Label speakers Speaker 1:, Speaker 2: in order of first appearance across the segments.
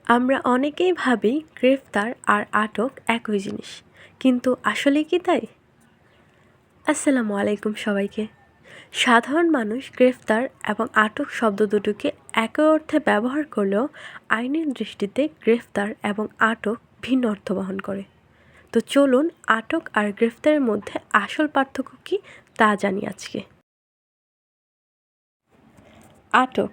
Speaker 1: আমরা অনেকেই ভাবি গ্রেফতার আর আটক একই জিনিস, কিন্তু আসলে কি তাই? আসসালামু আলাইকুম সবাইকে। সাধারণ মানুষ গ্রেফতার এবং আটক শব্দ দুটোকে একই অর্থে ব্যবহার করলেও আইনের দৃষ্টিতে গ্রেফতার এবং আটক ভিন্ন অর্থ বহন করে। তো চলুন আটক আর গ্রেফতারের মধ্যে আসল পার্থক্য কী তা জানি আজকে। আটক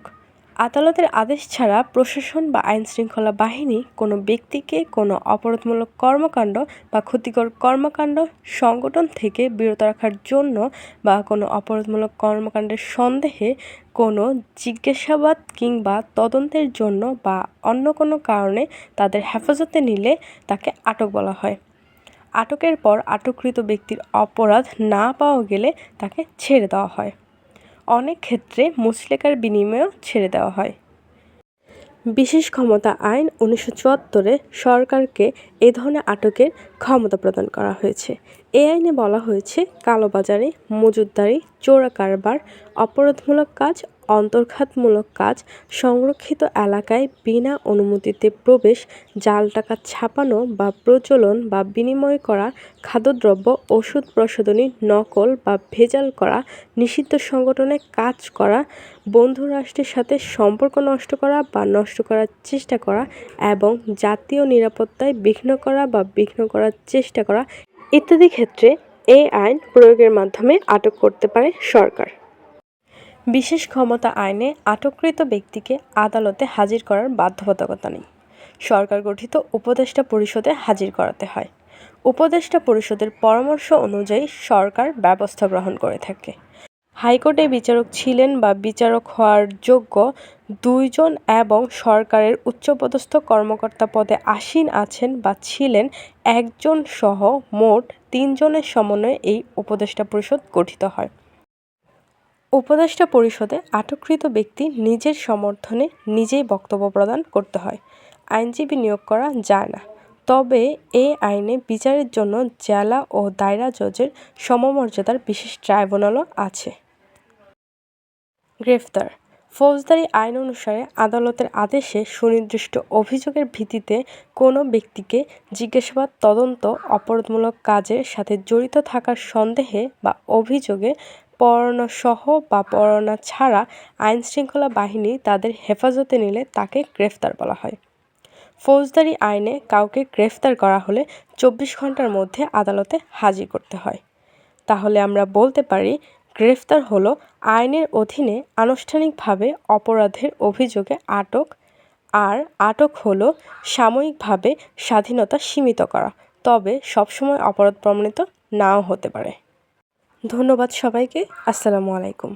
Speaker 1: আদালতের আদেশ ছাড়া প্রশাসন বা আইনশৃঙ্খলা বাহিনী কোনো ব্যক্তিকে কোনো অপরাধমূলক কর্মকাণ্ড বা ক্ষতিকর কর্মকাণ্ড সংগঠন থেকে বিরত রাখার জন্য বা কোনো অপরাধমূলক কর্মকাণ্ডের সন্দেহে কোনো জিজ্ঞাসাবাদ কিংবা তদন্তের জন্য বা অন্য কোনো কারণে তাদের হেফাজতে নিলে তাকে আটক বলা হয়। আটকের পর আটককৃত ব্যক্তির অপরাধ না পাওয়া গেলে তাকে ছেড়ে দেওয়া হয়। অনেক ক্ষেত্রে মুচলেকার বিনিময়েও ছেড়ে দেওয়া হয়। বিশেষ ক্ষমতা আইন 1974-এ সরকারকে এ ধরনের আটকের ক্ষমতা প্রদান করা হয়েছে। এই আইনে বলা হয়েছে, কালোবাজারি, মজুতদারি, চোরা কারবার, অপরাধমূলক কাজ, অন্তর্ঘাতমূলক কাজ, সংরক্ষিত এলাকায় বিনা অনুমতিতে প্রবেশ, জাল টাকা ছাপানো বা প্রচলন বা বিনিময় করা, খাদ্যদ্রব্য, ওষুধ প্রসাধনী নকল বা ভেজাল করা, নিষিদ্ধ সংগঠনে কাজ করা, বন্ধু রাষ্ট্রের সাথে সম্পর্ক নষ্ট করা বা নষ্ট করার চেষ্টা করা এবং জাতীয় নিরাপত্তায় বিঘ্ন করা বা বিঘ্ন করার চেষ্টা করা ইত্যাদি ক্ষেত্রে এই আইন প্রয়োগের মাধ্যমে আটক করতে পারে সরকার। বিশেষ ক্ষমতা আইনে আটককৃত ব্যক্তিকে আদালতে হাজির করার বাধ্যবাধকতা নেই। সরকার গঠিত উপদেষ্টা পরিষদে হাজির করাতে হয়। উপদেষ্টা পরিষদের পরামর্শ অনুযায়ী সরকার ব্যবস্থা গ্রহণ করে থাকে। হাইকোর্টে বিচারক ছিলেন বা বিচারক হওয়ার যোগ্য 2 জন এবং সরকারের উচ্চপদস্থ কর্মকর্তা পদে আসীন আছেন বা ছিলেন 1 জন সহ মোট 3 জনের সমন্বয়ে এই উপদেষ্টা পরিষদ গঠিত হয়। উপদেষ্টা পরিষদে আটককৃত ব্যক্তি নিজের সমর্থনে নিজেই বক্তব্য প্রদান করতে হয়। আইনজীবী নিয়োগ করা যায় না। তবে এই আইনে বিচারের জন্য জেলা ও দায়রা জজের সমমর্যাদার বিশেষ ট্রাইব্যুনালও আছে। গ্রেফতার ফৌজদারি আইন অনুসারে আদালতের আদেশে সুনির্দিষ্ট অভিযোগের ভিত্তিতে কোনো ব্যক্তিকে জিজ্ঞাসাবাদ, তদন্ত, অপরাধমূলক কাজের সাথে জড়িত থাকার সন্দেহে বা অভিযোগে পরোয়ানা সহ বা পরোয়ানা ছাড়া আইনশৃঙ্খলা বাহিনী তাদের হেফাজতে নিলে তাকে গ্রেফতার বলা হয়। ফৌজদারি আইনে কাউকে গ্রেফতার করা হলে 24 ঘন্টার মধ্যে আদালতে হাজির করতে হয়। তাহলে আমরা বলতে পারি, গ্রেফতার হলো আইনের অধীনে আনুষ্ঠানিকভাবে অপরাধের অভিযোগে আটক, আর আটক হলো সাময়িকভাবে স্বাধীনতা সীমিত করা, তবে সবসময় অপরাধ প্রমাণিত নাও হতে পারে। ধন্যবাদ সবাইকে। আসসালামু আলাইকুম।